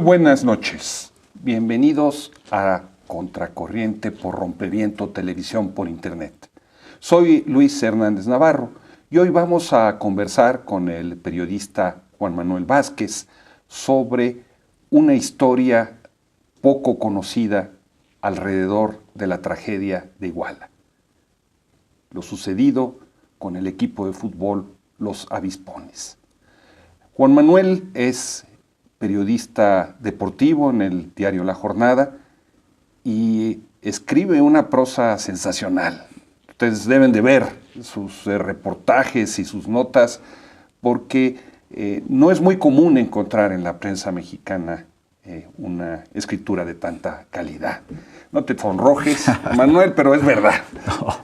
buenas noches. Bienvenidos a Contracorriente por Rompeviento Televisión por Internet. Soy Luis Hernández Navarro y hoy vamos a conversar con el periodista Juan Manuel Vázquez sobre una historia poco conocida alrededor de la tragedia de Iguala. Lo sucedido con el equipo de fútbol Los Avispones. Juan Manuel es periodista deportivo en el diario La Jornada y escribe una prosa sensacional. Ustedes deben de ver sus reportajes y sus notas porque no es muy común encontrar en la prensa mexicana una escritura de tanta calidad. No te sonrojes, Manuel, pero es verdad. No.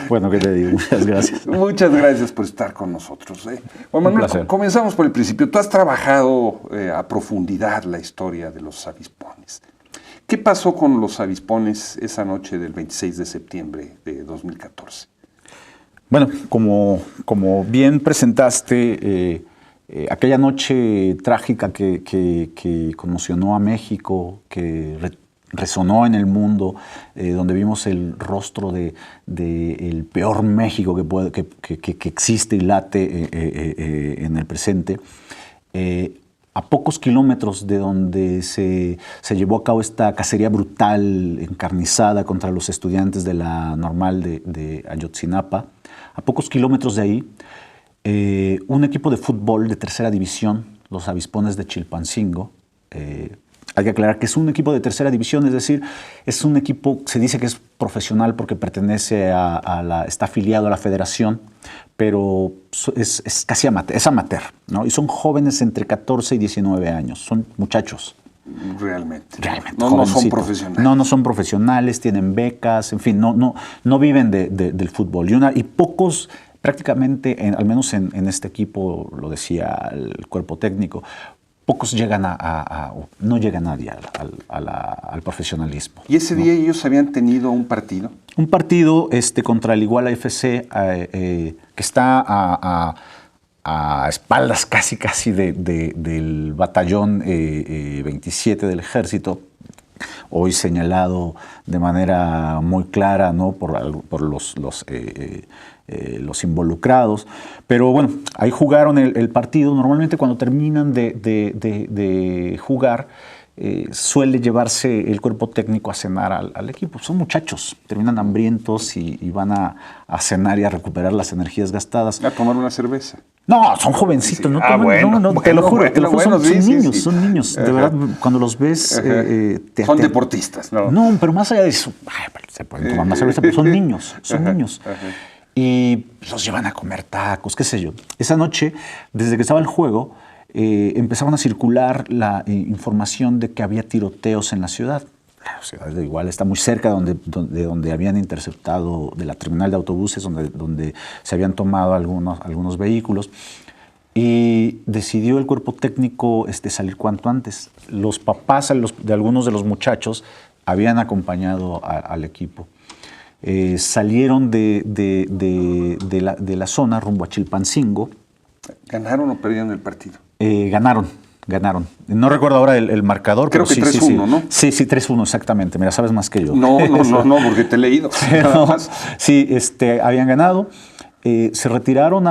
Bueno, ¿qué te digo? Muchas gracias. Muchas gracias por estar con nosotros. Juan Manuel, comenzamos por el principio. Tú has trabajado a profundidad la historia de los Avispones. ¿Qué pasó con los Avispones esa noche del 26 de septiembre de 2014? Bueno, como bien presentaste, aquella noche trágica que conmocionó a México, que resonó en el mundo, donde vimos el rostro de el peor México que existe y late en el presente. A pocos kilómetros de donde se llevó a cabo esta cacería brutal, encarnizada contra los estudiantes de la Normal de Ayotzinapa, a pocos kilómetros de ahí, un equipo de fútbol de tercera división, los Avispones de Chilpancingo. Hay que aclarar que es un equipo de tercera división, es decir, es un equipo, se dice que es profesional porque pertenece está afiliado a la federación, pero es casi amateur, es amateur, ¿no? Y son jóvenes entre 14 y 19 años, son muchachos. Realmente. No son profesionales. No son profesionales, tienen becas, en fin, no viven del fútbol. Y pocos, prácticamente, al menos en este equipo, lo decía el cuerpo técnico, pocos llegan no llega nadie al profesionalismo. ¿Y ese día ellos habían tenido un partido? Un partido contra el Iguala FC, que está a espaldas casi del batallón 27 del Ejército, hoy señalado de manera muy clara, ¿no?, por los involucrados. Pero bueno, ahí jugaron el partido. Normalmente cuando terminan de jugar, suele llevarse el cuerpo técnico a cenar al equipo. Son muchachos, terminan hambrientos y van a cenar y a recuperar las energías gastadas. A tomar una cerveza. No, son jovencitos. Sí. Te lo juro, son niños. De verdad, cuando los ves... son deportistas, ¿no? No, pero más allá de eso, se pueden tomar más cerveza, pero son niños. Y los llevan a comer tacos, qué sé yo. Esa noche, desde que estaba el juego, empezaron a circular la información de que había tiroteos en la ciudad. La ciudad de Iguala está muy cerca de donde habían interceptado, de la terminal de autobuses, donde se habían tomado algunos vehículos. Y decidió el cuerpo técnico salir cuanto antes. Los papás de algunos de los muchachos habían acompañado al equipo. Salieron de la zona rumbo a Chilpancingo. ¿Ganaron o perdieron el partido? Ganaron. No recuerdo ahora el marcador. Creo que 3-1, ¿no? Sí, 3-1, exactamente. Mira, sabes más que yo. No, porque te he leído. Sí, habían ganado. Se retiraron,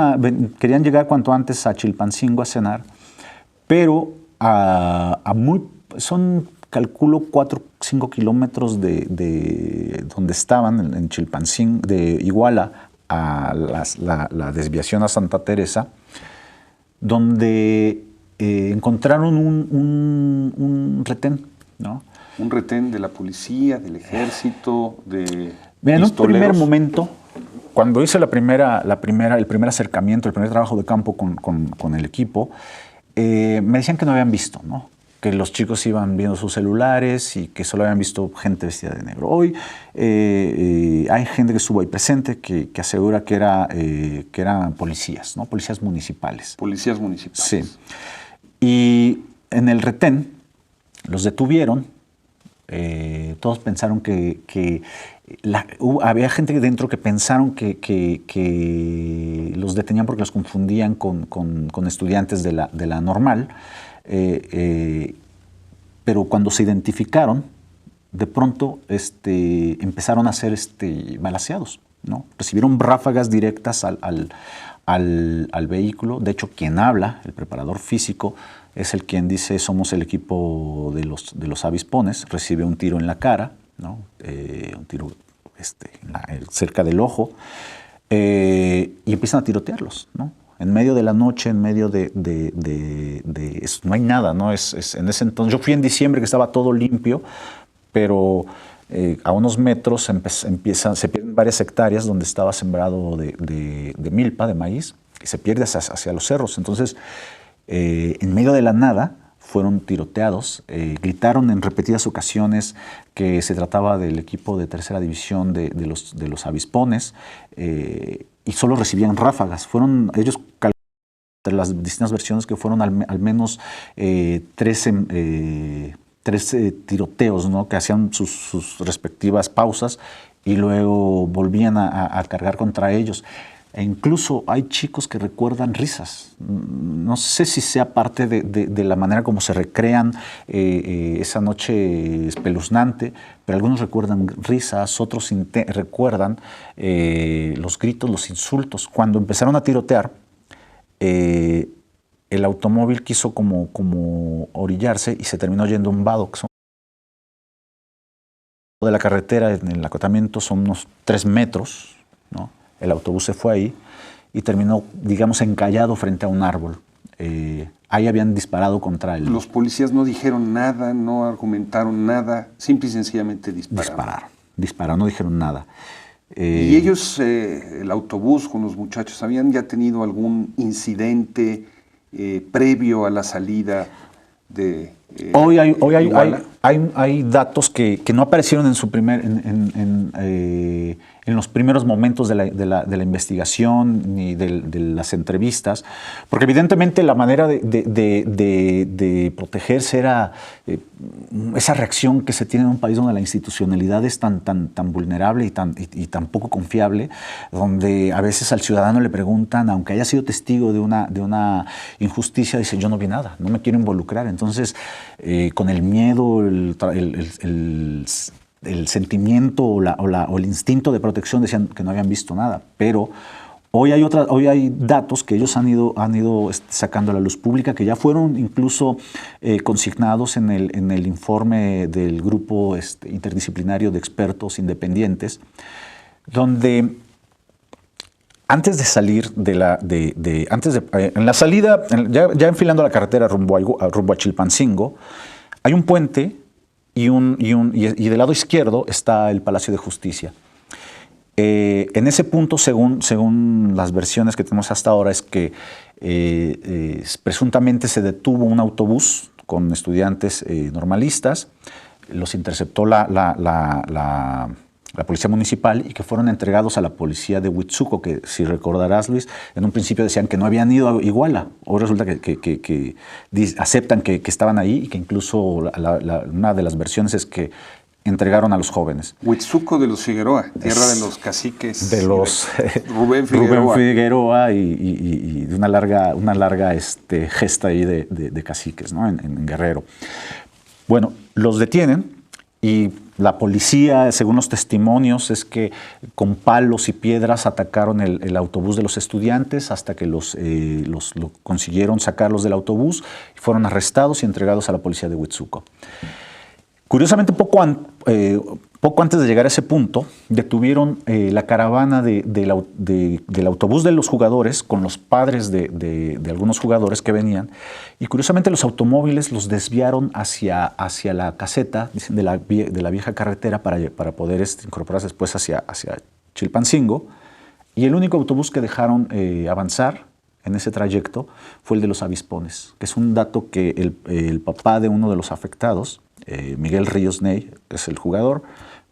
querían llegar cuanto antes a Chilpancingo a cenar, pero son, calculo, 4 o 5 kilómetros de donde estaban, en Chilpancingo, de Iguala a la desviación a Santa Teresa, donde encontraron un retén, ¿no? Un retén de la policía, del ejército, de Mira, en un pistoleros. primer momento, cuando hice el primer acercamiento, el primer trabajo de campo con el equipo, me decían que no habían visto, ¿no?, que los chicos iban viendo sus celulares y que solo habían visto gente vestida de negro. Hoy hay gente que estuvo ahí presente que asegura que eran policías, ¿no?, policías municipales. Policías municipales. Sí. Y en el retén los detuvieron. Todos pensaron había gente dentro que pensaron que los detenían porque los confundían con estudiantes de la Normal. pero cuando se identificaron, de pronto empezaron a ser balaceados, ¿no? Recibieron ráfagas directas al vehículo. De hecho, quien habla, el preparador físico, es el quien dice: somos el equipo de los avispones. Recibe un tiro en la cara, ¿no? Un tiro cerca del ojo, y empiezan a tirotearlos, ¿no? En medio de la noche, en medio no hay nada, ¿no? En ese entonces, yo fui en diciembre, que estaba todo limpio, pero a unos metros se pierden varias hectáreas donde estaba sembrado de milpa, de maíz, y se pierde hacia los cerros. Entonces, en medio de la nada, fueron tiroteados. Gritaron en repetidas ocasiones que se trataba del equipo de tercera división de los avispones, y solo recibían ráfagas. Ellos calcularon, entre las distintas versiones, que fueron al menos 13 tiroteos, ¿no? Que hacían sus respectivas pausas y luego volvían a cargar contra ellos. E incluso hay chicos que recuerdan risas. No sé si sea parte de la manera como se recrean esa noche espeluznante, pero algunos recuerdan risas, otros recuerdan los gritos, los insultos. Cuando empezaron a tirotear, el automóvil quiso como orillarse y se terminó yendo un vado. De la carretera, en el acotamiento, son unos 3 metros, ¿no? El autobús se fue ahí y terminó, digamos, encallado frente a un árbol. Ahí habían disparado contra él. Los policías no dijeron nada, no argumentaron nada, simple y sencillamente Dispararon, no dijeron nada. ¿Y ellos, el autobús con los muchachos, habían ya tenido algún incidente previo a la salida de Hoy hay datos que no aparecieron en los primeros momentos de la investigación ni de las entrevistas, porque evidentemente la manera de protegerse era esa reacción que se tiene en un país donde la institucionalidad es tan vulnerable y tan poco confiable, donde a veces al ciudadano le preguntan, aunque haya sido testigo de una injusticia, dice: yo no vi nada, no me quiero involucrar. Entonces, con el miedo, el sentimiento o el instinto de protección, decían que no habían visto nada. Pero hoy hay datos que ellos han ido sacando a la luz pública, que ya fueron incluso consignados en el informe del grupo interdisciplinario de expertos independientes, donde antes de salir en la salida, ya enfilando la carretera rumbo a Chilpancingo, hay un puente y del lado izquierdo está el Palacio de Justicia. En ese punto, según las versiones que tenemos hasta ahora, es que presuntamente se detuvo un autobús con estudiantes normalistas, los interceptó la policía municipal y que fueron entregados a la policía de Huitzuco, que, si recordarás, Luis, en un principio decían que no habían ido a Iguala. Hoy resulta que aceptan que estaban ahí y que incluso una de las versiones es que entregaron a los jóvenes. Huitzuco de los Figueroa, tierra de los caciques. De los Rubén Figueroa. Rubén Figueroa y una larga gesta ahí de caciques, ¿no? en Guerrero. Bueno, los detienen. Y la policía, según los testimonios, es que con palos y piedras atacaron el autobús de los estudiantes hasta que consiguieron sacarlos del autobús y fueron arrestados y entregados a la policía de Huitzuco. Curiosamente, poco antes de llegar a ese punto, detuvieron la caravana del autobús de los jugadores con los padres de algunos jugadores que venían, y curiosamente los automóviles los desviaron hacia la caseta de la vieja carretera para poder incorporarse después hacia Chilpancingo, y el único autobús que dejaron avanzar en ese trayecto fue el de los avispones, que es un dato que el papá de uno de los afectados, Miguel Ríos Ney, es el jugador,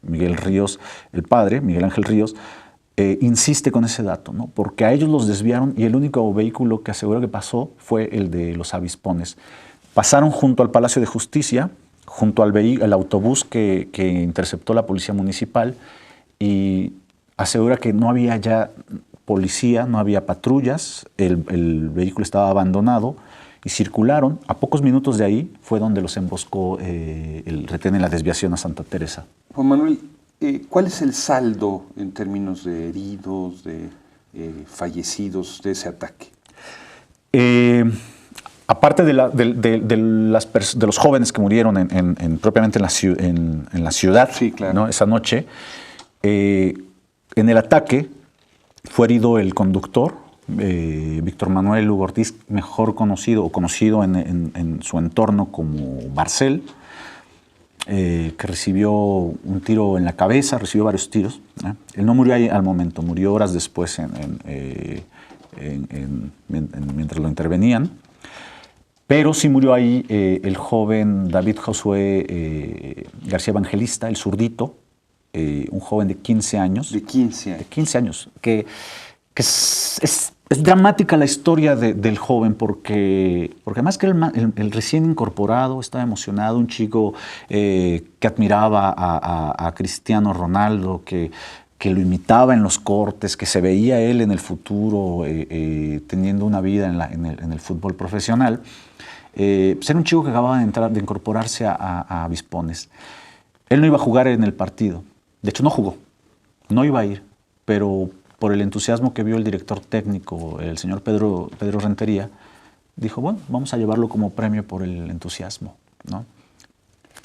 Miguel Ríos, el padre, Miguel Ángel Ríos, insiste con ese dato, ¿no? Porque a ellos los desviaron y el único vehículo que asegura que pasó fue el de los avispones. Pasaron junto al Palacio de Justicia, junto al autobús que interceptó la policía municipal, y asegura que no había ya policía, no había patrullas, el vehículo estaba abandonado y circularon. A pocos minutos de ahí fue donde los emboscó el retén en la desviación a Santa Teresa. Juan Manuel, ¿cuál es el saldo en términos de heridos, de fallecidos de ese ataque? Aparte de los jóvenes que murieron propiamente en la ciudad, sí, claro, ¿no? Esa noche, en el ataque fue herido el conductor, Víctor Manuel Lugo Ortiz, mejor conocido o conocido en su entorno como Barcel, que recibió un tiro en la cabeza, recibió varios tiros. Él no murió ahí al momento, murió horas después mientras lo intervenían. Pero sí murió ahí el joven David Josué García Evangelista, el zurdito, un joven de 15 años. De 15 años. De 15 años, que es dramática la historia del joven porque además que el recién incorporado estaba emocionado, un chico que admiraba a Cristiano Ronaldo, que lo imitaba en los cortes, que se veía él en el futuro teniendo una vida en el fútbol profesional. Pues era un chico que acababa de incorporarse a Avispones. Él no iba a jugar en el partido. De hecho, no jugó. No iba a ir. Pero por el entusiasmo que vio el director técnico, el señor Pedro Rentería, dijo, bueno, vamos a llevarlo como premio por el entusiasmo, ¿no?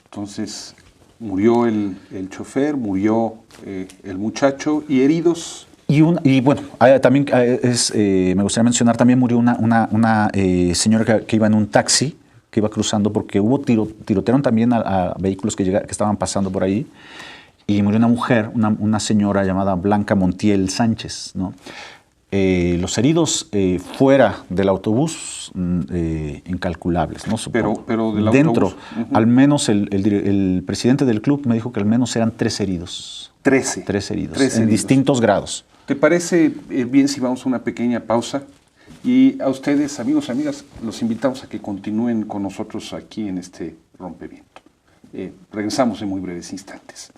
Entonces, murió el chofer, murió el muchacho, y heridos. Y bueno, también me gustaría mencionar, también murió una señora que iba en un taxi, que iba cruzando, porque hubo tirotearon también a vehículos que estaban pasando por ahí, y murió una mujer, una señora llamada Blanca Montiel Sánchez, ¿no? Los heridos fuera del autobús, incalculables, ¿no? Pero del dentro, autobús. Al menos el presidente del club me dijo que al menos eran 3 heridos. 13. 3 heridos, 13 en heridos. distintos grados. ¿Te parece bien si vamos a una pequeña pausa? Y a ustedes, amigos y amigas, los invitamos a que continúen con nosotros aquí en este Rompeviento. Regresamos en muy breves instantes.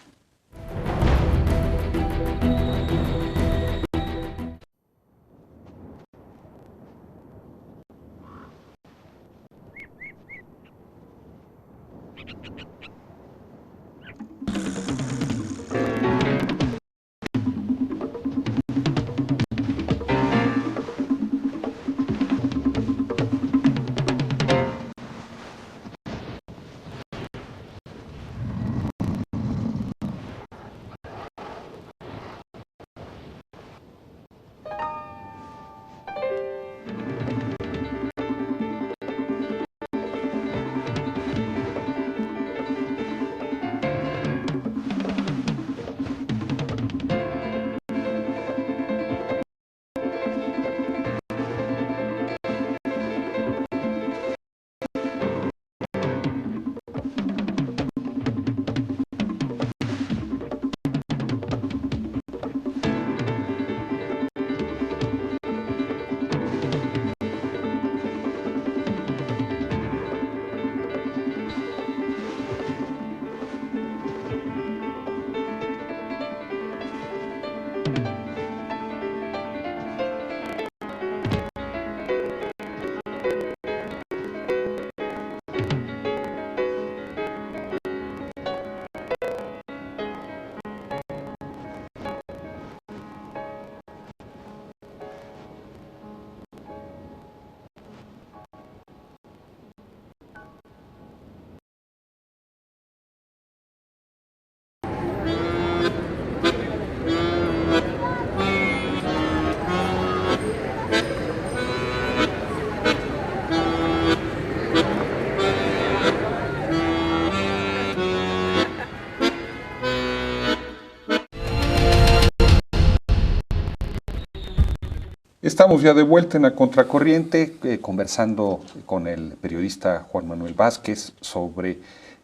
Estamos ya de vuelta en la Contracorriente, conversando con el periodista Juan Manuel Vázquez sobre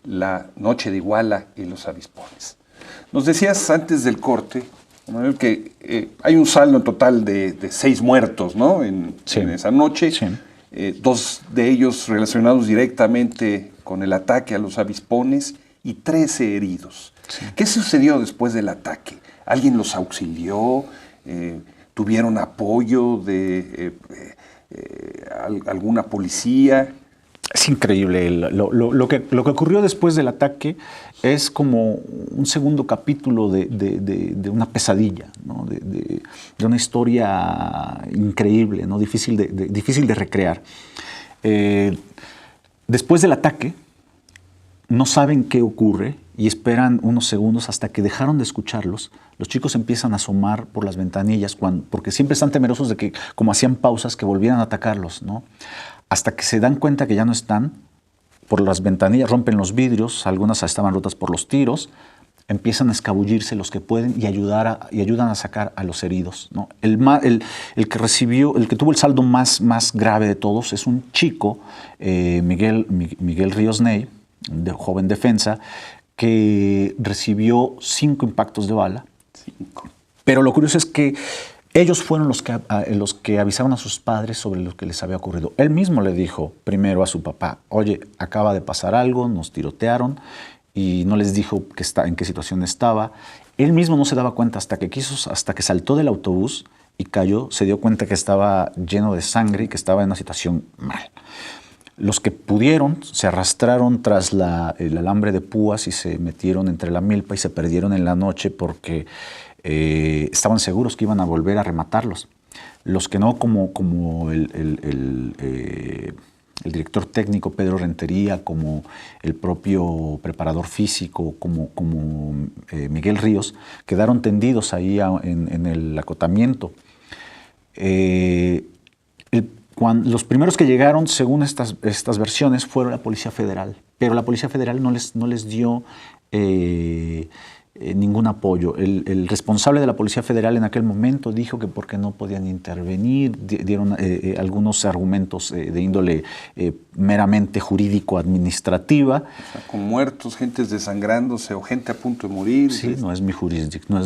la noche de Iguala y los Avispones. Nos decías antes del corte, Juan Manuel, que hay un saldo en total de 6 muertos, ¿no? Sí. En esa noche, Sí. 2 de ellos relacionados directamente con el ataque a los Avispones y 13 heridos. Sí. ¿Qué sucedió después del ataque? ¿Alguien los auxilió? ¿Tuvieron apoyo de alguna policía. Es increíble. Lo que ocurrió después del ataque es como un segundo capítulo de una pesadilla, ¿no? de una historia increíble, ¿no? Difícil de recrear. Después del ataque, no saben qué ocurre y esperan unos segundos hasta que dejaron de escucharlos. Los chicos empiezan a asomar por las ventanillas porque siempre están temerosos de que, como hacían pausas, que volvieran a atacarlos, ¿no? Hasta que se dan cuenta que ya no están, por las ventanillas rompen los vidrios, algunas estaban rotas por los tiros, empiezan a escabullirse los que pueden y ayudan a sacar a los heridos, ¿no? El que tuvo el saldo más grave de todos es un chico, Miguel Ríos Ney, de joven defensa, que recibió 5 impactos de bala. 5. Pero lo curioso es que ellos fueron los que avisaron a sus padres sobre lo que les había ocurrido. Él mismo le dijo primero a su papá, oye, acaba de pasar algo, nos tirotearon, y no les dijo en qué situación estaba. Él mismo no se daba cuenta hasta que saltó del autobús y cayó, se dio cuenta que estaba lleno de sangre y que estaba en una situación mal. Los que pudieron se arrastraron tras el alambre de púas y se metieron entre la milpa y se perdieron en la noche porque estaban seguros que iban a volver a rematarlos. Los que no, como el director técnico Pedro Rentería, como el propio preparador físico, como Miguel Ríos, quedaron tendidos ahí en el acotamiento. Los primeros que llegaron, según estas versiones, fueron la Policía Federal, pero la Policía Federal no les dio ningún apoyo. El responsable de la Policía Federal en aquel momento dijo que porque no podían intervenir, dieron algunos argumentos de índole meramente jurídico-administrativa. O sea, con muertos, gentes desangrándose o gente a punto de morir. Sí, no es mi jurisdicción,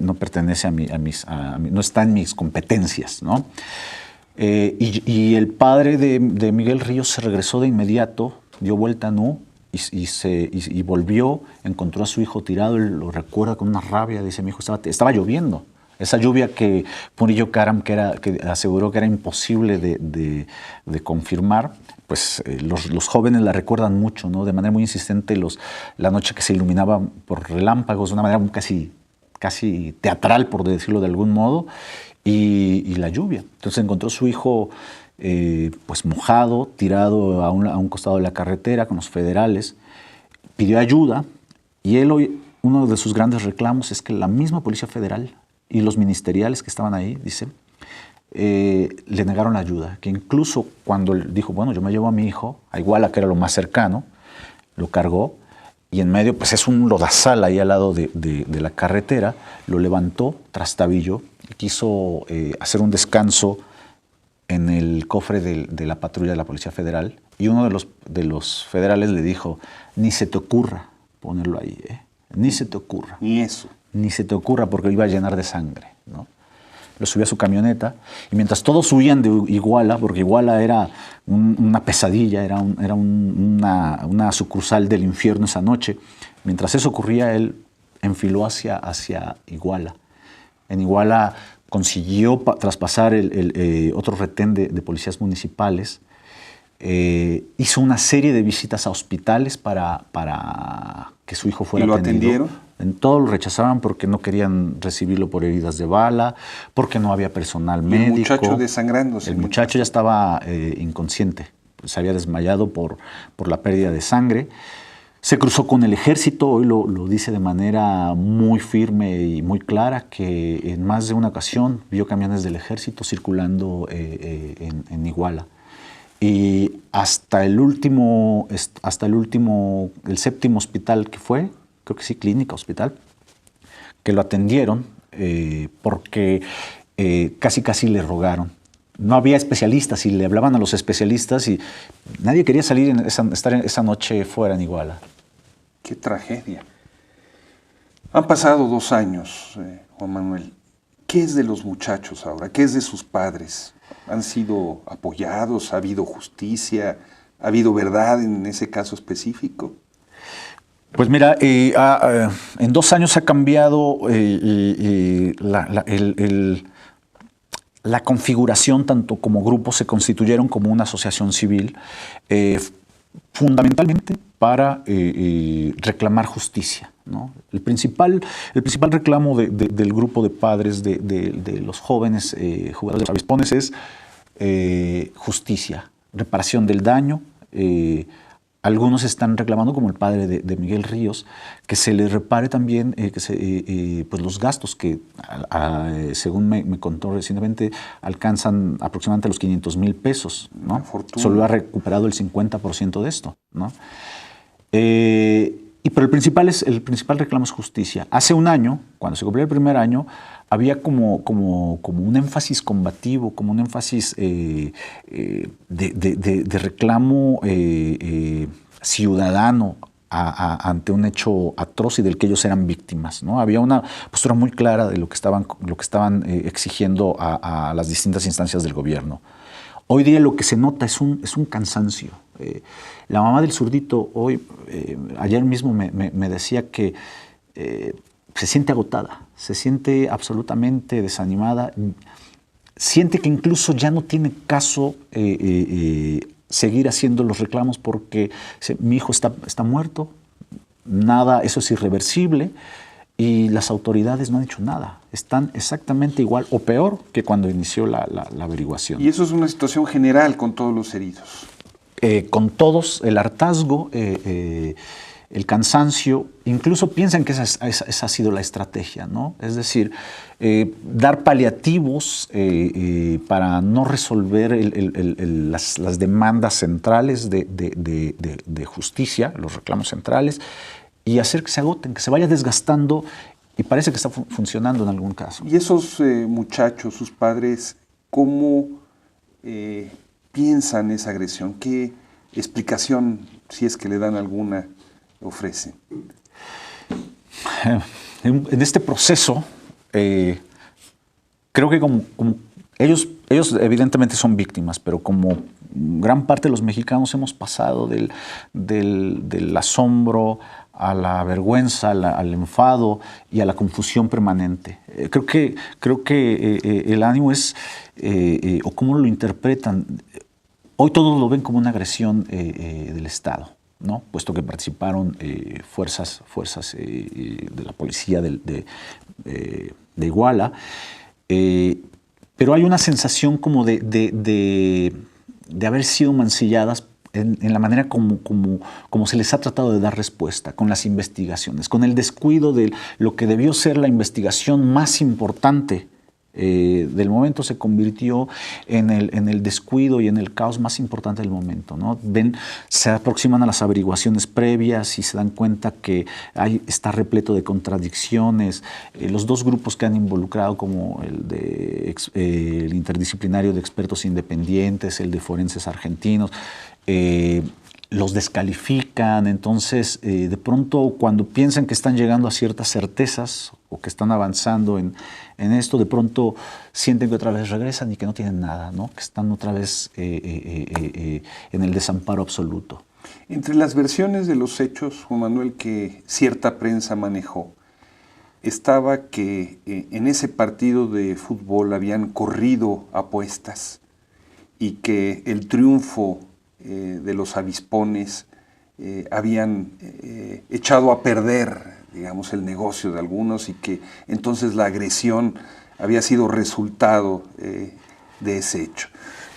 no pertenece a no está en mis competencias, ¿no? Y el padre de Miguel Ríos se regresó de inmediato, dio vuelta y volvió, encontró a su hijo tirado, él lo recuerda con una rabia, dice, mi hijo estaba lloviendo. Esa lluvia que Murillo Karam que aseguró que era imposible de confirmar, pues los jóvenes la recuerdan mucho, ¿no? De manera muy insistente, la noche que se iluminaba por relámpagos, de una manera casi teatral, por decirlo de algún modo, y la lluvia. Entonces encontró a su hijo pues mojado, tirado a un costado de la carretera con los federales, pidió ayuda y uno de sus grandes reclamos es que la misma Policía Federal y los ministeriales que estaban ahí, dice, le negaron la ayuda, que incluso cuando él dijo, bueno, yo me llevo a mi hijo a Iguala, que era lo más cercano, lo cargó y en medio, pues es un lodazal ahí al lado de la carretera, lo levantó, trastabilló, y quiso hacer un descanso en el cofre de la patrulla de la Policía Federal, y uno de los federales le dijo, ni se te ocurra ponerlo ahí, ni se te ocurra. Ni eso. Ni se te ocurra porque lo iba a llenar de sangre, ¿no? Lo subió a su camioneta y mientras todos huían de Iguala, porque Iguala era una pesadilla, era una sucursal del infierno esa noche, mientras eso ocurría, él enfiló hacia Iguala. En Iguala consiguió traspasar otro retén de policías municipales, hizo una serie de visitas a hospitales para que su hijo fuera atendido. ¿Y lo atendieron? En todo lo rechazaban porque no querían recibirlo por heridas de bala, porque no había personal médico. El muchacho desangrándose. El muchacho ya estaba inconsciente, se había desmayado por la pérdida de sangre. Se cruzó con el ejército, hoy lo dice de manera muy firme y muy clara, que en más de una ocasión vio camiones del ejército circulando en Iguala. Y hasta el séptimo hospital que fue, creo que sí, clínica, hospital, que lo atendieron porque casi le rogaron. No había especialistas y le hablaban a los especialistas y nadie quería estar esa noche fuera en Iguala. ¡Qué tragedia! Han pasado 2 años, Juan Manuel. ¿Qué es de los muchachos ahora? ¿Qué es de sus padres? ¿Han sido apoyados? ¿Ha habido justicia? ¿Ha habido verdad en ese caso específico? Pues mira, en 2 años ha cambiado la configuración, tanto como grupos, se constituyeron como una asociación civil, fundamentalmente para reclamar justicia, ¿no? El principal reclamo del grupo de padres de los jóvenes jugadores de avispones es justicia, reparación del daño. Algunos están reclamando, como el padre de Miguel Ríos, que se le repare también pues los gastos que, según me contó recientemente, alcanzan aproximadamente los 500,000 pesos, ¿no? Solo ha recuperado el 50% de esto, ¿no? Pero el principal reclamo es justicia. Hace un año, cuando se cumplió el primer año, había como un énfasis combativo, como un énfasis de reclamo ciudadano ante un hecho atroz y del que ellos eran víctimas, ¿no? Había una postura muy clara de lo que estaban exigiendo a las distintas instancias del gobierno. Hoy día lo que se nota es un cansancio. La mamá del zurdito ayer mismo me decía que se siente agotada, se siente absolutamente desanimada, siente que incluso ya no tiene caso seguir haciendo los reclamos porque mi hijo está muerto, nada, eso es irreversible y las autoridades no han hecho nada. Están exactamente igual o peor que cuando inició la averiguación. Y eso es una situación general con todos los heridos. Con todos, el hartazgo, el cansancio, incluso piensan que esa ha sido la estrategia, ¿no? Es decir, dar paliativos para no resolver las demandas centrales de justicia, los reclamos centrales, y hacer que se agoten, que se vaya desgastando, y parece que está funcionando en algún caso. Y esos muchachos, sus padres, ¿cómo piensan esa agresión? ¿Qué explicación, si es que le dan alguna, ofrecen? En este proceso, creo que como ellos evidentemente son víctimas, pero como gran parte de los mexicanos hemos pasado del asombro a la vergüenza, al enfado y a la confusión permanente. Creo que el ánimo es, o cómo lo interpretan, hoy todos lo ven como una agresión del Estado, ¿no? Puesto que participaron fuerzas de la policía de Iguala, pero hay una sensación como de haber sido mancilladas en la manera como se les ha tratado de dar respuesta, con las investigaciones, con el descuido de lo que debió ser la investigación más importante del momento, se convirtió en el descuido y en el caos más importante del momento, ¿no? Se aproximan a las averiguaciones previas y se dan cuenta que está repleto de contradicciones. Los dos grupos que han involucrado, como el interdisciplinario de expertos independientes, el de forenses argentinos, los descalifican. Entonces, de pronto, cuando piensan que están llegando a ciertas certezas o que están avanzando en esto, de pronto sienten que otra vez regresan y que no tienen nada, ¿no? Que están otra vez en el desamparo absoluto. Entre las versiones de los hechos, Juan Manuel, que cierta prensa manejó, estaba que en ese partido de fútbol habían corrido apuestas y que el triunfo de los avispones habían echado a perder, digamos, el negocio de algunos, y que entonces la agresión había sido resultado de ese hecho.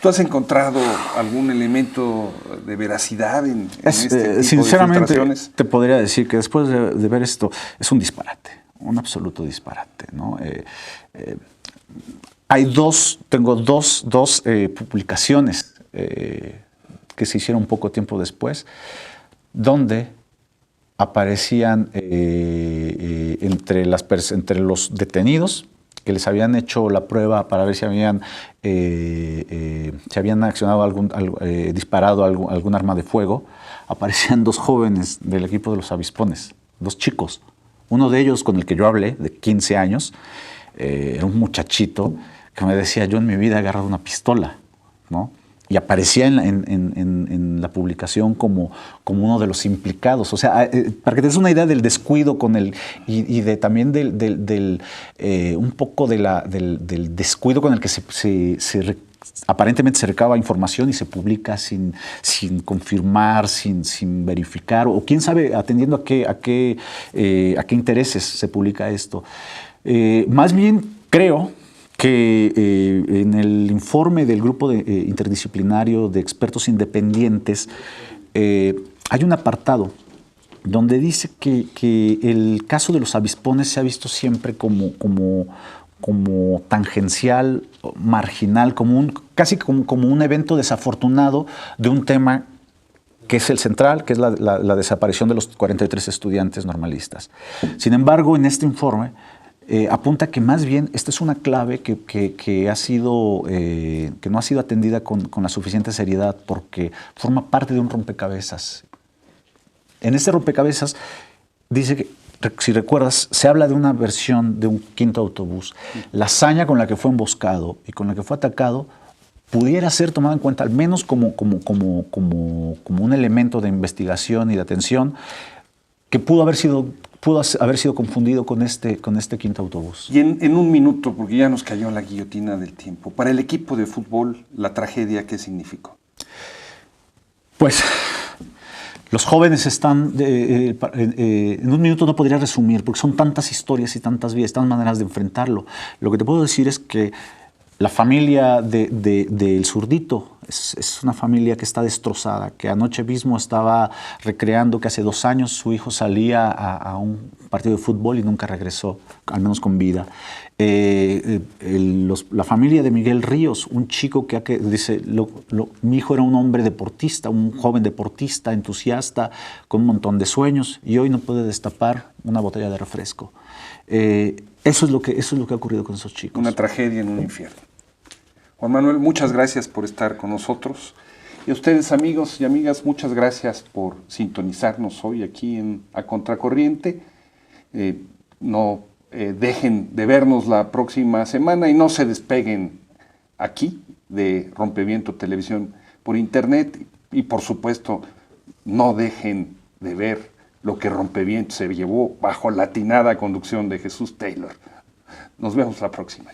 ¿Tú has encontrado algún elemento de veracidad en este tipo sinceramente, de filtraciones? Te podría decir que después de ver esto, es un disparate, un absoluto disparate, ¿no? Tengo dos publicaciones que se hicieron poco tiempo después, donde aparecían entre los detenidos que les habían hecho la prueba para ver si habían accionado disparado algún arma de fuego, aparecían dos jóvenes del equipo de los avispones, dos chicos. Uno de ellos, con el que yo hablé, de 15 años, era un muchachito que me decía: yo en mi vida he agarrado una pistola, ¿no? y aparecía en la publicación como uno de los implicados. O sea, para que te des una idea del descuido con el y de también un poco del descuido con el que aparentemente se recaba información y se publica sin confirmar, sin verificar, o quién sabe atendiendo a qué intereses se publica esto. Más bien creo que en el informe del grupo interdisciplinario de expertos independientes hay un apartado donde dice que el caso de los avispones se ha visto siempre como tangencial, marginal, casi como un evento desafortunado de un tema que es el central, que es la desaparición de los 43 estudiantes normalistas. Sin embargo, en este informe apunta que más bien esta es una clave que no ha sido atendida con la suficiente seriedad porque forma parte de un rompecabezas. En este rompecabezas dice que, si recuerdas, se habla de una versión de un quinto autobús. La hazaña con la que fue emboscado y con la que fue atacado pudiera ser tomada en cuenta al menos como un elemento de investigación y de atención que pudo haber sido confundido con este quinto autobús. Y en un minuto, porque ya nos cayó la guillotina del tiempo, para el equipo de fútbol, la tragedia, ¿qué significó? Pues los jóvenes están, en un minuto no podría resumir, porque son tantas historias y tantas vidas, tantas maneras de enfrentarlo. Lo que te puedo decir es que la familia del Zurdito es una familia que está destrozada, que anoche mismo estaba recreando que hace 2 años su hijo salía a un partido de fútbol y nunca regresó, al menos con vida. La familia de Miguel Ríos, un chico que dice, mi hijo era un hombre deportista, un joven deportista, entusiasta, con un montón de sueños, y hoy no puede destapar una botella de refresco. Eso es lo que ha ocurrido con esos chicos. Una tragedia en un infierno. Juan Manuel, muchas gracias por estar con nosotros. Y a ustedes, amigos y amigas, muchas gracias por sintonizarnos hoy aquí A Contracorriente. No dejen de vernos la próxima semana y no se despeguen aquí de Rompeviento Televisión por Internet. Y por supuesto, no dejen de ver lo que Rompeviento se llevó bajo la atinada conducción de Jesús Taylor. Nos vemos la próxima.